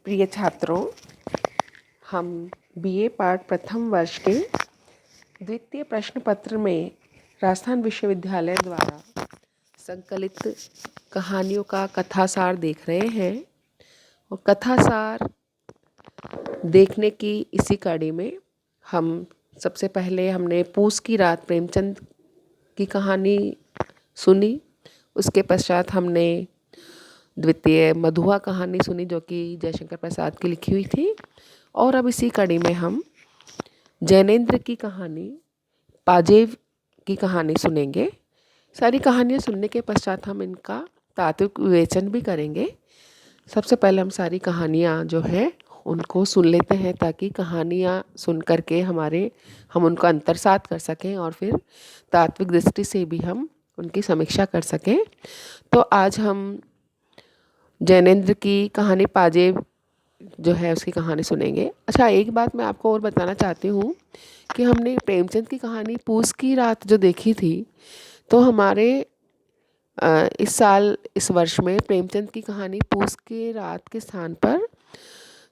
प्रिय छात्रों, हम बीए पाठ प्रथम वर्ष के द्वितीय प्रश्न पत्र में राजस्थान विश्वविद्यालय द्वारा संकलित कहानियों का कथासार देख रहे हैं। और कथासार देखने की इसी कड़ी में हम सबसे पहले हमने पूस की रात प्रेमचंद की कहानी सुनी। उसके पश्चात हमने द्वितीय मधुआ कहानी सुनी जो कि जयशंकर प्रसाद की लिखी हुई थी। और अब इसी कड़ी में हम जैनेन्द्र की कहानी पाजेब की कहानी सुनेंगे। सारी कहानियाँ सुनने के पश्चात हम इनका तात्विक विवेचन भी करेंगे। सबसे पहले हम सारी कहानियाँ जो है उनको सुन लेते हैं ताकि कहानियाँ सुन करके हम उनका अंतरसात कर सकें और फिर तात्विक दृष्टि से भी हम उनकी समीक्षा कर सकें। तो आज हम जैनेन्द्र की कहानी पाजेब जो है उसकी कहानी सुनेंगे। अच्छा, एक बात मैं आपको और बताना चाहती हूँ कि हमने प्रेमचंद की कहानी पूस की रात जो देखी थी, तो हमारे इस साल इस वर्ष में प्रेमचंद की कहानी पूस की रात के स्थान पर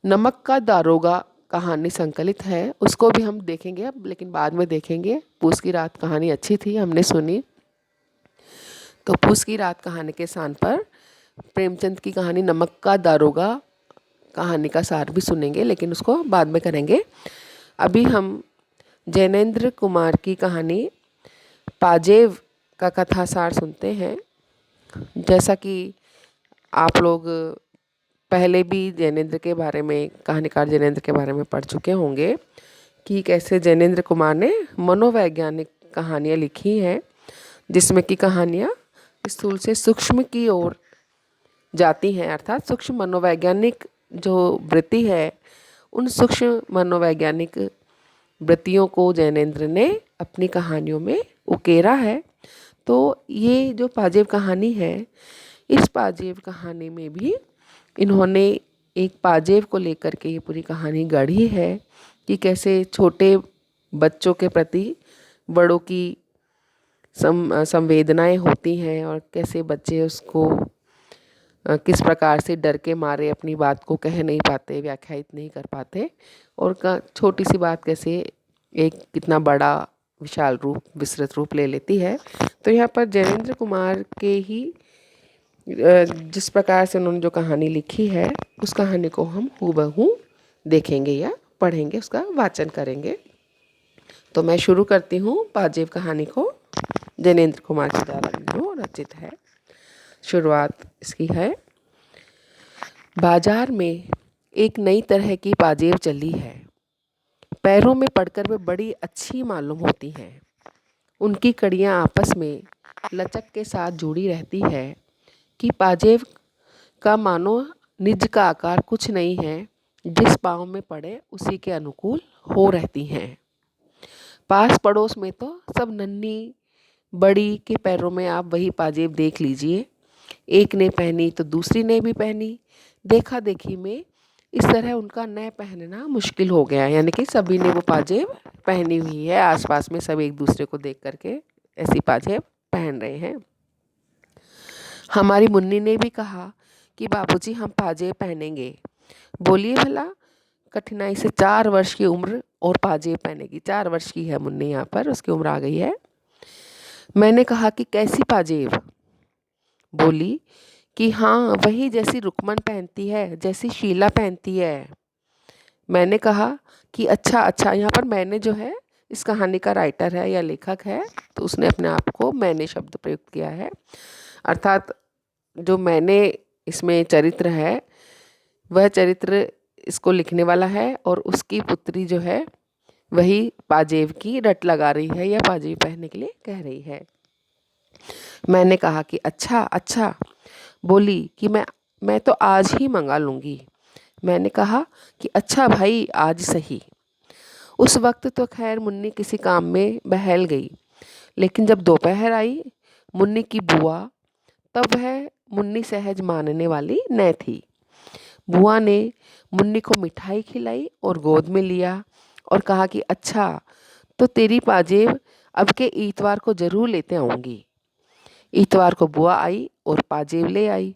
नमक का दारोगा कहानी संकलित है। उसको भी हम देखेंगे अब, लेकिन बाद में देखेंगे। पूस की रात कहानी अच्छी थी, हमने सुनी। तो पूस की रात कहानी के स्थान पर प्रेमचंद की कहानी नमक का दारोगा कहानी का सार भी सुनेंगे, लेकिन उसको बाद में करेंगे। अभी हम जैनेन्द्र कुमार की कहानी पाजेब का कथासार सुनते हैं। जैसा कि आप लोग पहले भी जैनेन्द्र के बारे में, कहानीकार जैनेन्द्र के बारे में पढ़ चुके होंगे कि कैसे जैनेन्द्र कुमार ने मनोवैज्ञानिक कहानियाँ लिखी हैं, जिसमें कि कहानियाँ स्थूल से सूक्ष्म की ओर जाती हैं। अर्थात सूक्ष्म मनोवैज्ञानिक जो वृत्ति है, उन सूक्ष्म मनोवैज्ञानिक वृत्तियों को जैनेन्द्र ने अपनी कहानियों में उकेरा है। तो ये जो पाजेब कहानी है, इस पाजेब कहानी में भी इन्होंने एक पाजेब को लेकर के ये पूरी कहानी गढ़ी है कि कैसे छोटे बच्चों के प्रति बड़ों की संवेदनाएं होती हैं और कैसे बच्चे उसको किस प्रकार से डर के मारे अपनी बात को कह नहीं पाते, व्याख्यायित नहीं कर पाते, और छोटी सी बात कैसे एक कितना बड़ा विशाल रूप, विस्तृत रूप ले लेती है। तो यहाँ पर जैनेन्द्र कुमार के ही जिस प्रकार से उन्होंने जो कहानी लिखी है, उस कहानी को हम हूबहू देखेंगे या पढ़ेंगे, उसका वाचन करेंगे। तो मैं शुरू करती हूँ पाजेब कहानी को, जैनेन्द्र कुमार के द्वारा जो रचित है। शुरुआत इसकी है। बाजार में एक नई तरह की पाजेब चली है। पैरों में पड़कर वे बड़ी अच्छी मालूम होती हैं। उनकी कड़ियाँ आपस में लचक के साथ जुड़ी रहती है कि पाजेब का मानो निज का आकार कुछ नहीं है, जिस पाँव में पड़े उसी के अनुकूल हो रहती हैं। पास पड़ोस में तो सब नन्ही बड़ी के पैरों में आप वही पाजेब देख लीजिए। एक ने पहनी तो दूसरी ने भी पहनी। देखा देखी में इस तरह उनका न पहनना मुश्किल हो गया, यानी कि सभी ने वो पाजेब पहनी हुई है। आसपास में सब एक दूसरे को देख करके ऐसी पाजेब पहन रहे हैं। हमारी मुन्नी ने भी कहा कि बाबूजी हम पाजेब पहनेंगे। बोलिए भला, कठिनाई से 4 वर्ष की उम्र और पाजेब पहनेगी। 4 वर्ष की है मुन्नी, यहाँ पर उसकी उम्र आ गई है। मैंने कहा कि कैसी पाजेब? बोली कि हाँ, वही जैसी रुक्मन पहनती है, जैसी शीला पहनती है। मैंने कहा कि अच्छा अच्छा, यहाँ पर मैंने जो है इस कहानी का राइटर है या लेखक है, तो उसने अपने आप को मैंने शब्द प्रयुक्त किया है। अर्थात जो मैंने इसमें चरित्र है, वह चरित्र इसको लिखने वाला है और उसकी पुत्री जो है वही पाजेब की रट लगा रही है या पाजेब पहनने के लिए कह रही है। मैंने कहा कि अच्छा अच्छा। बोली कि मैं तो आज ही मंगा लूँगी। मैंने कहा कि अच्छा भाई, आज सही। उस वक्त तो खैर मुन्नी किसी काम में बहल गई, लेकिन जब दोपहर आई मुन्नी की बुआ, तब वह मुन्नी सहज मानने वाली न थी। बुआ ने मुन्नी को मिठाई खिलाई और गोद में लिया और कहा कि अच्छा, तो तेरी पाजेब अब के इतवार को जरूर लेते आऊँगी। इतवार को बुआ आई और पाजेब ले आई।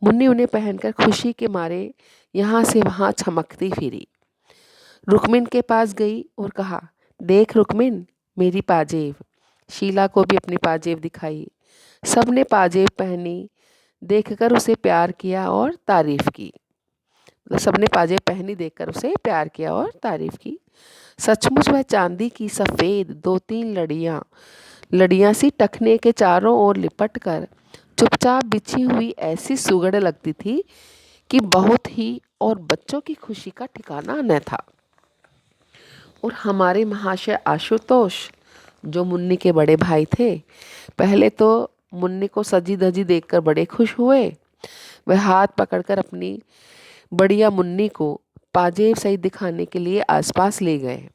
मुन्नी उन्हें पहनकर खुशी के मारे यहाँ से वहाँ चमकती फिरी। रुक्मिन के पास गई और कहा, देख रुक्मिन, मेरी पाजेब। शीला को भी अपनी पाजेब दिखाई। सबने पाजेब पहनी देखकर उसे प्यार किया और तारीफ की। सबने पाजेब पहनी देखकर उसे प्यार किया और तारीफ की। सचमुच वह चांदी की सफ़ेद 2-3 लड़ियाँ सी टखने के चारों ओर लिपट कर चुपचाप बिछी हुई ऐसी सुगड़ लगती थी कि बहुत ही और बच्चों की खुशी का ठिकाना न था। और हमारे महाशय आशुतोष, जो मुन्नी के बड़े भाई थे, पहले तो मुन्नी को सजी धजी देखकर बड़े खुश हुए। वह हाथ पकड़कर अपनी बढ़िया मुन्नी को पाजेब सही दिखाने के लिए आसपास ले गए।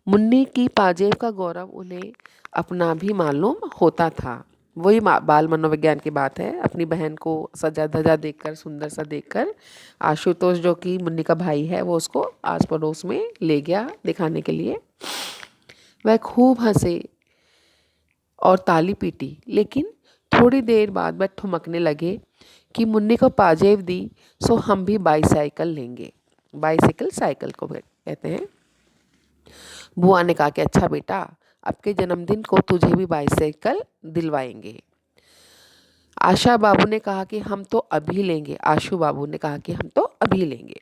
मुन्नी की पाजेब का गौरव उन्हें अपना भी मालूम होता था। वही बाल मनोविज्ञान की बात है। अपनी बहन को सजा धजा देखकर, सुंदर सा देखकर, आशुतोष जो कि मुन्नी का भाई है, वो उसको आस पड़ोस में ले गया दिखाने के लिए। वह खूब हंसे और ताली पीटी, लेकिन थोड़ी देर बाद वह ठुमकने लगे कि मुन्नी को पाजेब दी सो हम भी बाईसाइकिल लेंगे। बाईसाइकिल साइकिल को कहते हैं। बुआ ने कहा कि अच्छा बेटा, अब के जन्मदिन को तुझे भी बाईसाइकिल दिलवाएंगे। आशा बाबू ने कहा कि हम तो अभी लेंगे। आशु बाबू ने कहा कि हम तो अभी लेंगे।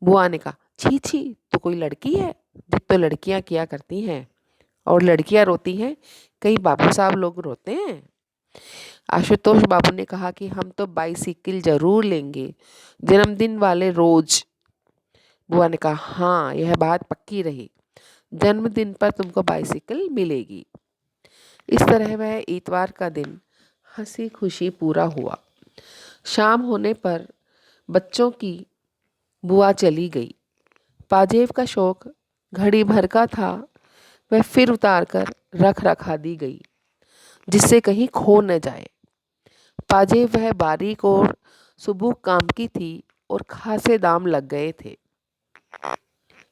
बुआ ने कहा, छी छी, तो कोई लड़की है? जित तो लड़कियां किया करती हैं, और लड़कियां रोती हैं, कई बाबू साहब लोग रोते हैं। आशुतोष बाबू ने कहा कि हम तो बाईसाइकिल जरूर लेंगे, जन्मदिन वाले रोज। बुआ ने कहा, हाँ, यह बात पक्की रही, जन्मदिन पर तुमको बाईसाइकिल मिलेगी। इस तरह वह इतवार का दिन हंसी खुशी पूरा हुआ। शाम होने पर बच्चों की बुआ चली गई। पाजेब का शौक घड़ी भर का था, वह फिर उतार कर रख रखा दी गई, जिससे कहीं खो न जाए। पाजेब वह बारीक और सुबह काम की थी और खासे दाम लग गए थे।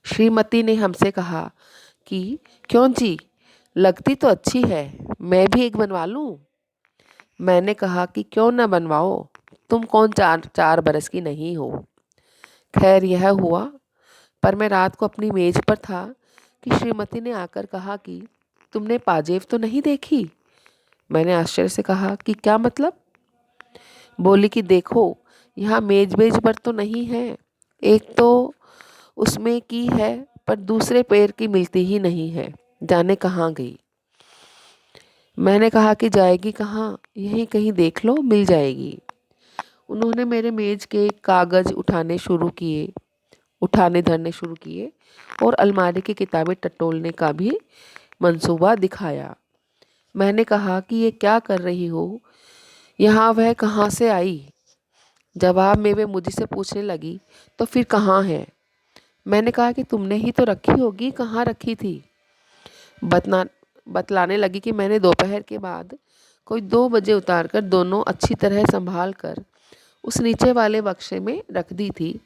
श्रीमती ने हमसे कहा कि क्यों जी, लगती तो अच्छी है, मैं भी एक बनवा लूं? मैंने कहा कि क्यों न बनवाओ, तुम कौन 4 बरस की नहीं हो। खैर यह हुआ, पर मैं रात को अपनी मेज पर था कि श्रीमती ने आकर कहा कि तुमने पाजेब तो नहीं देखी? मैंने आश्चर्य से कहा कि क्या मतलब? बोली कि देखो, यहाँ मेज बेज पर तो नहीं है, एक तो उसमें की है, पर दूसरे पैर की मिलती ही नहीं है, जाने कहाँ गई। मैंने कहा कि जाएगी कहाँ, यहीं कहीं देख लो, मिल जाएगी। उन्होंने मेरे मेज के कागज़ उठाने धरने शुरू किए और अलमारी की किताबें टटोलने का भी मंसूबा दिखाया। मैंने कहा कि ये क्या कर रही हो, यहाँ वह कहाँ से आई? जवाब में वे मुझसे पूछने लगी, तो फिर कहाँ है? मैंने कहा कि तुमने ही तो रखी होगी, कहाँ रखी थी? बतलाने लगी कि मैंने दोपहर के बाद कोई 2 बजे उतार कर दोनों अच्छी तरह संभाल कर उस नीचे वाले बक्से में रख दी थी।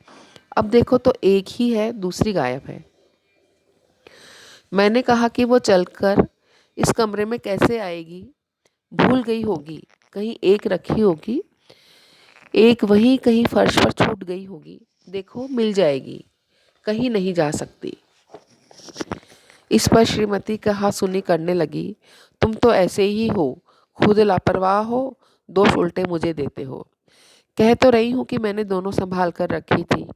अब देखो तो एक ही है, दूसरी गायब है। मैंने कहा कि वो चलकर इस कमरे में कैसे आएगी? भूल गई होगी, कहीं एक रखी होगी, एक वहीं कहीं फर्श पर छूट गई होगी। देखो, मिल जाएगी, कहीं नहीं जा सकती। इस पर श्रीमती कहा सुनी करने लगी, तुम तो ऐसे ही हो, खुद लापरवाह हो, दोष उल्टे मुझे देते हो। कह तो रही हूँ कि मैंने दोनों संभाल कर रखी थी।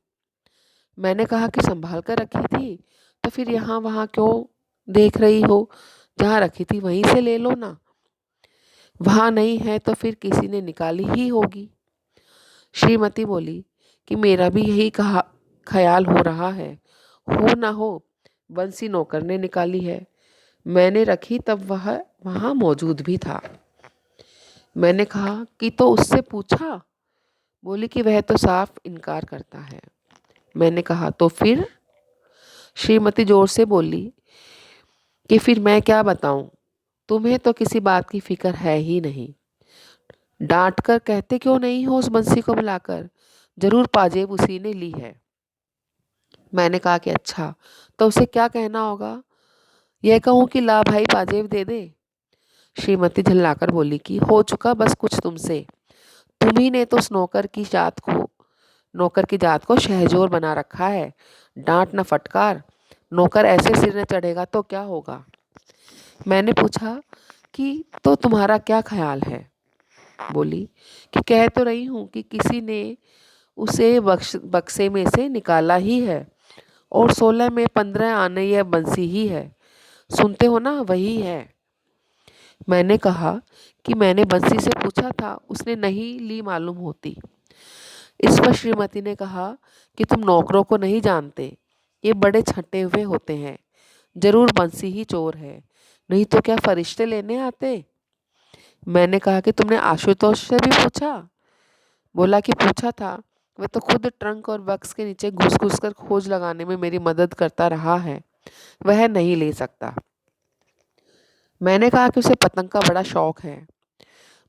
मैंने कहा कि संभाल कर रखी थी, तो फिर यहाँ वहाँ क्यों देख रही हो? जहाँ रखी थी वहीं से ले लो ना। वहाँ नहीं है तो फिर किसी ने निकाली ही होगी। श्रीमती बोली कि मेरा भी यही ख्याल हो रहा है, हो ना हो बंसी नौकर ने निकाली है। मैंने रखी तब वह वहाँ मौजूद भी था। मैंने कहा कि तो उससे पूछा? बोली कि वह तो साफ इनकार करता है। मैंने कहा तो फिर? श्रीमती जोर से बोली कि फिर मैं क्या बताऊं, तुम्हें तो किसी बात की फिक्र है ही नहीं। डांट कर कहते क्यों नहीं हो उस बंसी को बुलाकर, जरूर पाजेब उसी ने ली है। मैंने कहा कि अच्छा, तो उसे क्या कहना होगा? यह कहूँ कि ला भाई पाजेब दे दे? श्रीमती झल्लाकर बोली कि हो चुका बस कुछ तुमसे, तुम्ही ने तो उस नौकर की जात को शहजोर बना रखा है। डांट न फटकार, नौकर ऐसे सिर न चढ़ेगा तो क्या होगा। मैंने पूछा कि तो तुम्हारा क्या ख्याल है। बोली कि कह तो रही हूँ कि किसी ने उसे बक्से में से निकाला ही है, और 16 में 15 आने यह बंसी ही है। सुनते हो ना, वही है। मैंने कहा कि मैंने बंसी से पूछा था, उसने नहीं ली मालूम होती। इस पर श्रीमती ने कहा कि तुम नौकरों को नहीं जानते, ये बड़े छटे हुए होते हैं। जरूर बंसी ही चोर है, नहीं तो क्या फरिश्ते लेने आते। मैंने कहा कि तुमने आशुतोष से भी पूछा। बोला कि पूछा था, वह तो खुद ट्रंक और बक्स के नीचे घुस घुस कर खोज लगाने में मेरी मदद करता रहा है, वह नहीं ले सकता। मैंने कहा कि उसे पतंग का बड़ा शौक है।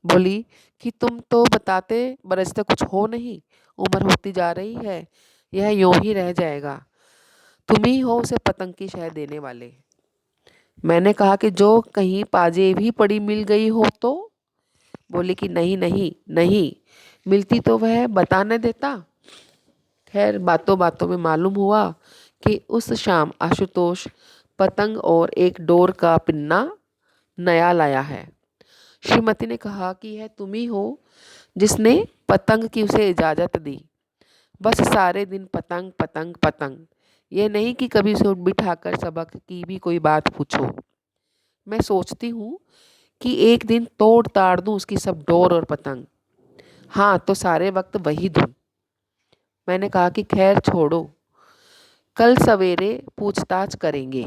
बोली कि तुम तो बताते बरसते कुछ हो नहीं, उम्र होती जा रही है, यह यूं ही रह जाएगा। तुम ही हो उसे पतंग की शह देने वाले। मैंने कहा कि जो कहीं पाजे भी पड़ी मिल गई हो तो। बोली कि नहीं नहीं नहीं, मिलती तो वह बता न देता। खैर, बातों बातों में मालूम हुआ कि उस शाम आशुतोष पतंग और एक डोर का पिन्ना नया लाया है। श्रीमती ने कहा कि यह तुम ही हो जिसने पतंग की उसे इजाज़त दी। बस सारे दिन पतंग पतंग पतंग, ये नहीं कि कभी उसे उठ बिठाकर सबक की भी कोई बात पूछो। मैं सोचती हूँ कि एक दिन तोड़ ताड़ दूँ उसकी सब डोर और पतंग। हाँ, तो सारे वक्त वही धुन। मैंने कहा कि खैर छोड़ो, कल सवेरे पूछताछ करेंगे।